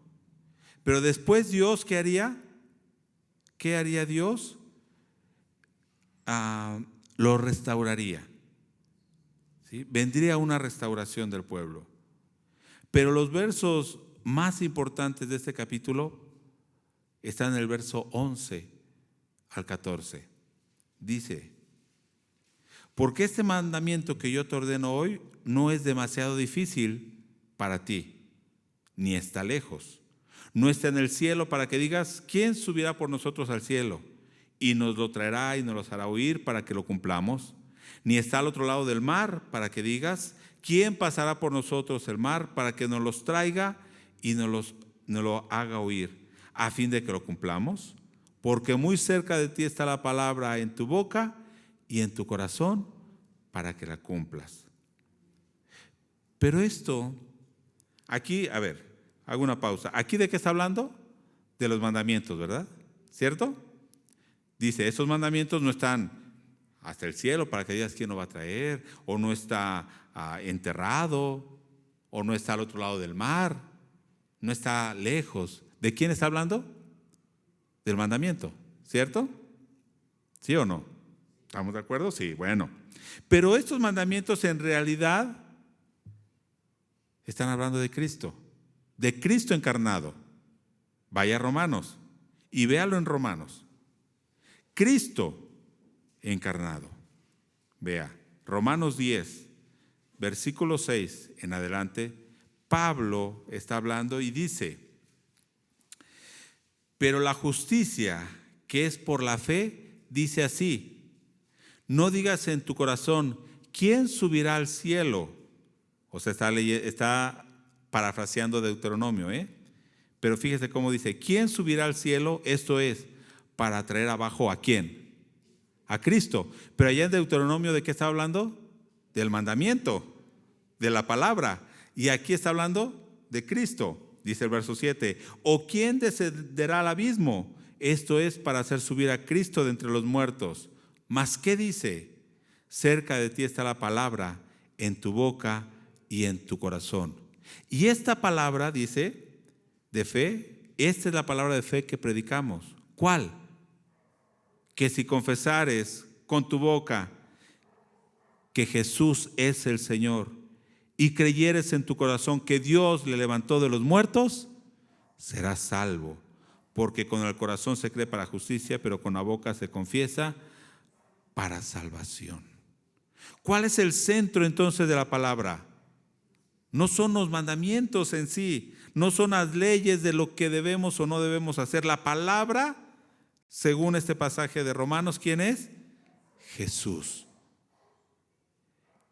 Pero después Dios, ¿qué haría? ¿Qué haría Dios? Lo restauraría. ¿Sí? Vendría una restauración del pueblo. Pero los versos más importantes de este capítulo están en el verso 11 al 14. Dice, porque este mandamiento que yo te ordeno hoy no es demasiado difícil para ti, ni está lejos. No está en el cielo para que digas, ¿quién subirá por nosotros al cielo? Y nos lo traerá y nos lo hará oír para que lo cumplamos. Ni está al otro lado del mar para que digas, ¿quién pasará por nosotros el mar para que nos los traiga y nos lo haga oír, a fin de que lo cumplamos? Porque muy cerca de ti está la palabra en tu boca y en tu corazón para que la cumplas. Pero esto, aquí, a ver, hago una pausa. ¿Aquí de qué está hablando? De los mandamientos, ¿verdad? ¿Cierto? Dice, esos mandamientos no están hasta el cielo para que digas quién lo va a traer, o no está enterrado, o no está al otro lado del mar, no está lejos. ¿De quién está hablando? Del mandamiento, ¿cierto? ¿Sí o no? ¿Estamos de acuerdo? Sí, bueno. Pero estos mandamientos en realidad están hablando de Cristo encarnado. Vaya a Romanos y véalo en Romanos. Cristo encarnado. Vea, Romanos 10, versículo 6 en adelante, Pablo está hablando y dice, pero la justicia que es por la fe dice así, no digas en tu corazón, ¿quién subirá al cielo? O sea, está parafraseando Deuteronomio, pero fíjese cómo dice, ¿quién subirá al cielo? Esto es, para traer abajo ¿a quién? A Cristo. Pero allá en Deuteronomio, ¿de qué está hablando? Del mandamiento, de la palabra. Y aquí está hablando de Cristo. Dice el verso 7, ¿o quién descenderá al abismo? Esto es para hacer subir a Cristo de entre los muertos. ¿Mas qué dice? Cerca de ti está la palabra, en tu boca y en tu corazón. Y esta palabra, dice, de fe, esta es la palabra de fe que predicamos. ¿Cuál? Que si confesares con tu boca que Jesús es el Señor y creyeres en tu corazón que Dios le levantó de los muertos, serás salvo. Porque con el corazón se cree para justicia, pero con la boca se confiesa para salvación. ¿Cuál es el centro entonces de la palabra? No son los mandamientos en sí, no son las leyes de lo que debemos o no debemos hacer. La palabra, según este pasaje de Romanos, ¿quién es? Jesús.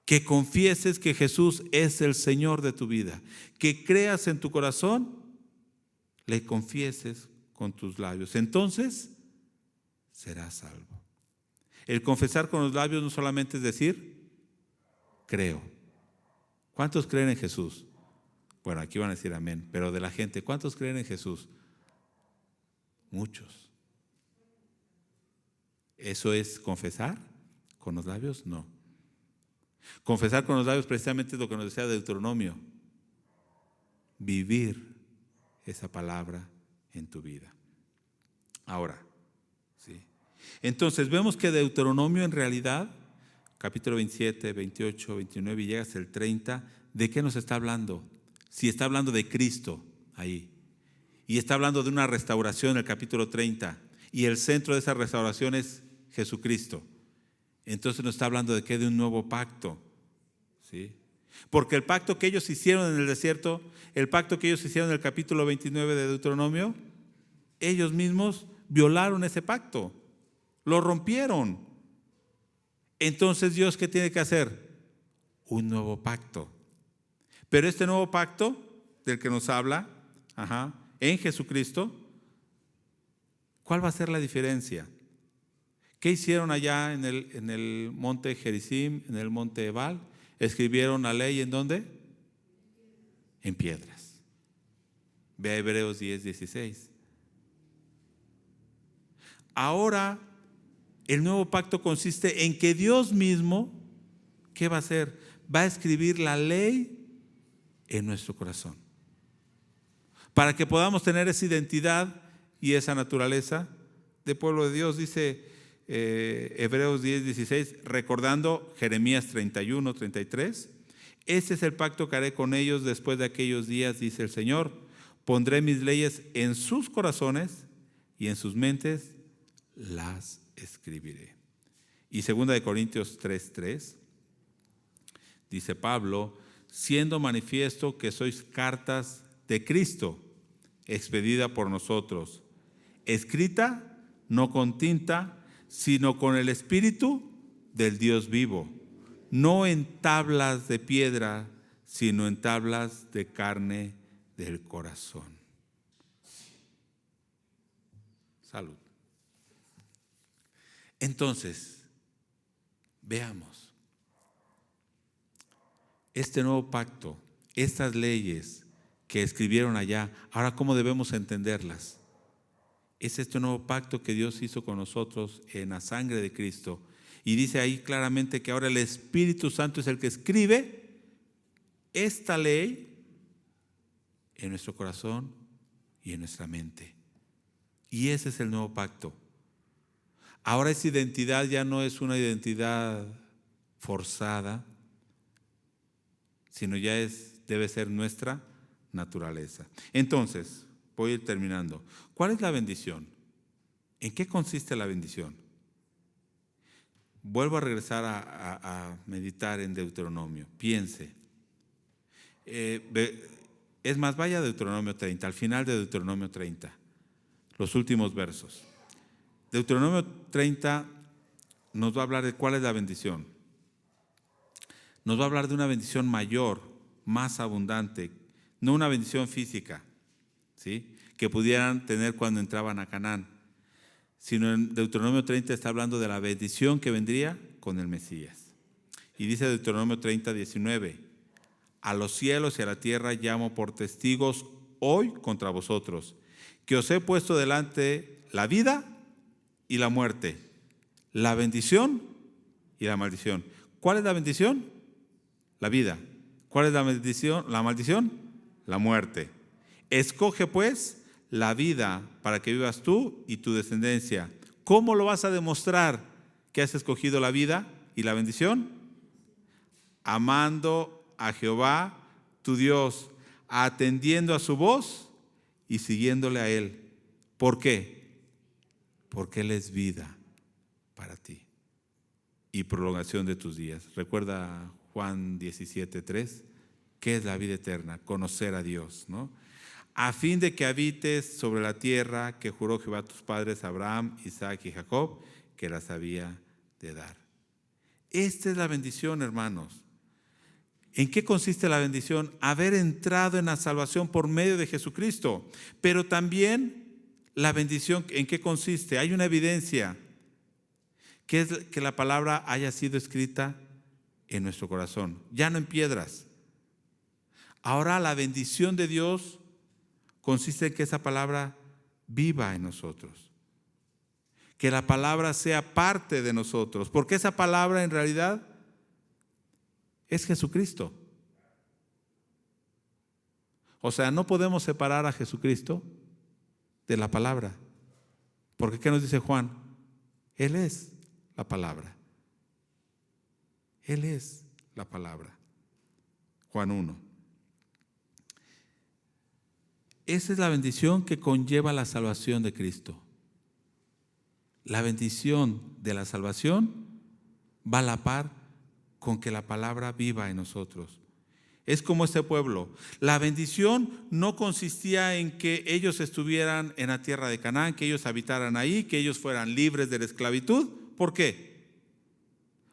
Que confieses que Jesús es el Señor de tu vida, que creas en tu corazón, le confieses con tus labios, entonces serás salvo. El confesar con los labios no solamente es decir, creo. ¿Cuántos creen en Jesús? Bueno, aquí van a decir amén, pero de la gente, ¿cuántos creen en Jesús? Muchos. ¿Eso es confesar con los labios? No. Confesar con los labios precisamente es lo que nos decía Deuteronomio. Vivir esa palabra en tu vida. Ahora, ¿sí? Entonces vemos que Deuteronomio en realidad, capítulo 27, 28, 29 y llegas al 30, ¿de qué nos está hablando? Si está hablando de Cristo ahí. Y está hablando de una restauración en el capítulo 30. Y el centro de esa restauración es Jesucristo. Entonces nos está hablando de qué, de un nuevo pacto. ¿Sí? Porque el pacto que ellos hicieron en el desierto, el pacto que ellos hicieron en el capítulo 29 de Deuteronomio, ellos mismos violaron ese pacto, lo rompieron. Entonces Dios, ¿qué tiene que hacer? Un nuevo pacto. Pero este nuevo pacto del que nos habla, en Jesucristo, ¿cuál va a ser la diferencia? ¿Qué hicieron allá en el monte Gerizim, en el monte Ebal? Escribieron la ley, ¿en dónde? En piedras. Ve a Hebreos 10, 16. Ahora, el nuevo pacto consiste en que Dios mismo, ¿qué va a hacer? Va a escribir la ley en nuestro corazón. Para que podamos tener esa identidad y esa naturaleza de pueblo de Dios, dice Hebreos 10, 16, recordando Jeremías 31, 33. Este es el pacto que haré con ellos después de aquellos días, dice el Señor. Pondré mis leyes en sus corazones y en sus mentes las escribiré. Y 2 Corintios 3, 3, dice Pablo, siendo manifiesto que sois cartas de Cristo, expedida por nosotros, escrita no con tinta, sino con el Espíritu del Dios vivo, no en tablas de piedra, sino en tablas de carne del corazón. Salud. Entonces, veamos, este nuevo pacto, estas leyes que escribieron allá, ahora ¿cómo debemos entenderlas? Es este nuevo pacto que Dios hizo con nosotros en la sangre de Cristo. Y dice ahí claramente que ahora el Espíritu Santo es el que escribe esta ley en nuestro corazón y en nuestra mente. Y ese es el nuevo pacto. Ahora esa identidad ya no es una identidad forzada, sino ya debe ser nuestra naturaleza. Entonces, voy a ir terminando. ¿Cuál es la bendición? ¿En qué consiste la bendición? Vuelvo a regresar a meditar en Deuteronomio. Piense. Es más, vaya a Deuteronomio 30, al final de Deuteronomio 30, los últimos versos. Deuteronomio 30 nos va a hablar de cuál es la bendición. Nos va a hablar de una bendición mayor, más abundante, no una bendición física, ¿sí?, que pudieran tener cuando entraban a Canaán, sino en Deuteronomio 30 está hablando de la bendición que vendría con el Mesías. Y dice Deuteronomio 30, 19, a los cielos y a la tierra llamo por testigos hoy contra vosotros, que os he puesto delante la vida y la muerte, la bendición y la maldición. ¿Cuál es la bendición? La vida. ¿Cuál es la bendición? La maldición, la muerte. Escoge pues la vida para que vivas tú y tu descendencia. ¿Cómo lo vas a demostrar que has escogido la vida y la bendición? Amando a Jehová, tu Dios, atendiendo a su voz y siguiéndole a Él. ¿Por qué? Porque Él es vida para ti y prolongación de tus días. Recuerda Juan 17:3, ¿qué es la vida eterna? Conocer a Dios, ¿no? A fin de que habites sobre la tierra que juró Jehová a tus padres, Abraham, Isaac y Jacob, que las había de dar. Esta es la bendición, hermanos. ¿En qué consiste la bendición? Haber entrado en la salvación por medio de Jesucristo. Pero también la bendición, ¿en qué consiste? Hay una evidencia, que es que la palabra haya sido escrita en nuestro corazón, ya no en piedras. Ahora la bendición de Dios consiste en que esa palabra viva en nosotros, que la palabra sea parte de nosotros, porque esa palabra en realidad es Jesucristo. O sea, no podemos separar a Jesucristo de la palabra. Porque ¿qué nos dice Juan? Él es la palabra. Él es la palabra. Juan 1. Esa es la bendición que conlleva la salvación de Cristo. La bendición de la salvación va a la par con que la palabra viva en nosotros. Es como este pueblo. La bendición no consistía en que ellos estuvieran en la tierra de Canaán, que ellos habitaran ahí, que ellos fueran libres de la esclavitud. ¿Por qué?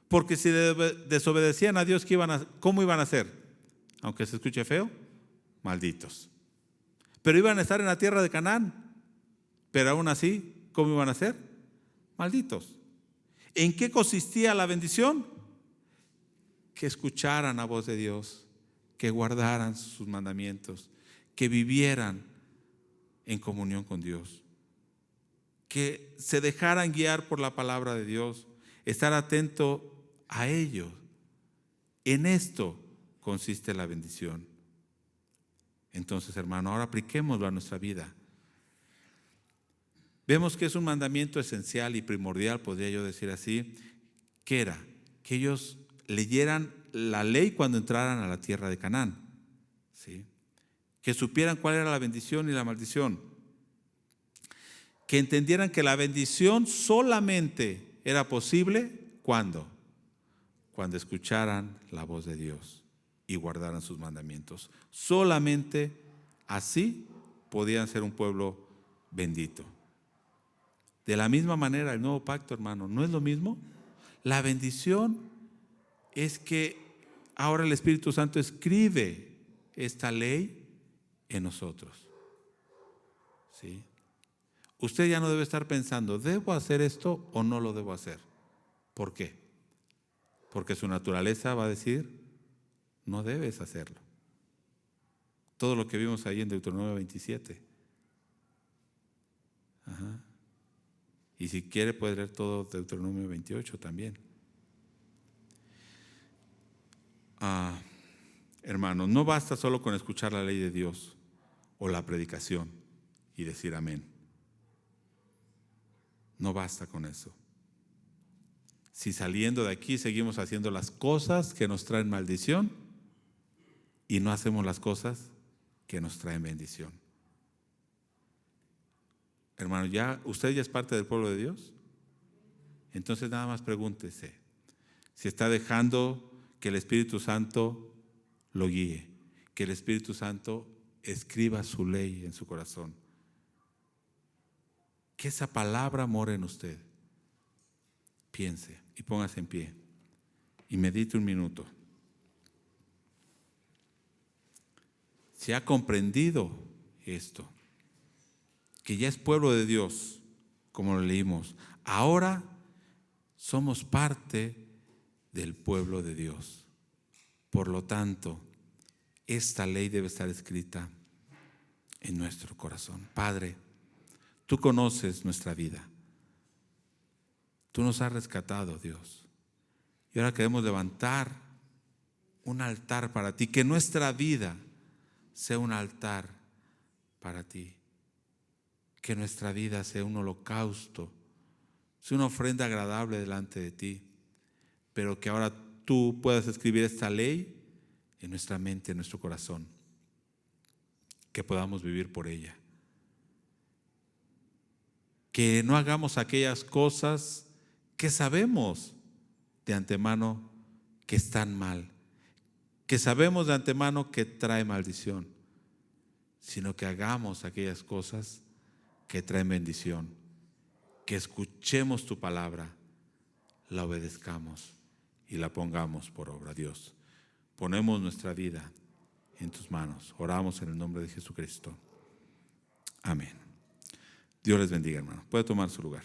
Porque si desobedecían a Dios, ¿cómo iban a ser? Aunque se escuche feo, malditos. Pero iban a estar en la tierra de Canaán. Pero aún así, ¿cómo iban a ser? Malditos. ¿En qué consistía la bendición? Que escucharan la voz de Dios, que guardaran sus mandamientos, que vivieran en comunión con Dios, que se dejaran guiar por la palabra de Dios, estar atento a ellos. En esto consiste la bendición. Entonces, hermano, ahora apliquémoslo a nuestra vida. Vemos que es un mandamiento esencial y primordial, podría yo decir así, que era que ellos leyeran la ley cuando entraran a la tierra de Canaán, ¿sí? Que supieran cuál era la bendición y la maldición, que entendieran que la bendición solamente era posible cuando escucharan la voz de Dios y guardaran sus mandamientos. Solamente así podían ser un pueblo bendito. De la misma manera, el nuevo pacto, hermano, ¿no es lo mismo? La bendición es que ahora el Espíritu Santo escribe esta ley en nosotros. ¿Sí? Usted ya no debe estar pensando, ¿debo hacer esto o no lo debo hacer? ¿Por qué? Porque su naturaleza va a decir, no debes hacerlo. Todo lo que vimos ahí en Deuteronomio 27. Ajá. Y si quiere puede leer todo Deuteronomio 28 también. Hermanos, no basta solo con escuchar la ley de Dios o la predicación y decir amén. No basta con eso. Si saliendo de aquí seguimos haciendo las cosas que nos traen maldición y no hacemos las cosas que nos traen bendición. Hermano, ¿usted ya es parte del pueblo de Dios? Entonces nada más pregúntese si está dejando que el Espíritu Santo lo guíe, que el Espíritu Santo escriba su ley en su corazón, que esa palabra more en usted. Piense y póngase en pie y medite un minuto. Si ha comprendido esto, que ya es pueblo de Dios, como lo leímos, ahora somos parte del pueblo de Dios. Por lo tanto, esta ley debe estar escrita en nuestro corazón. Padre, tú conoces nuestra vida. Tú nos has rescatado, Dios. Y ahora queremos levantar un altar para ti, que nuestra vida sea un altar para ti. Que nuestra vida sea un holocausto, sea una ofrenda agradable delante de ti, pero que ahora tú puedas escribir esta ley en nuestra mente, en nuestro corazón, que podamos vivir por ella. Que no hagamos aquellas cosas que sabemos de antemano que están mal, que sabemos de antemano que trae maldición, sino que hagamos aquellas cosas que traen bendición, que escuchemos tu palabra, la obedezcamos y la pongamos por obra. Dios, ponemos nuestra vida en tus manos. Oramos en el nombre de Jesucristo. Amén. Dios les bendiga, hermano. Puede tomar su lugar.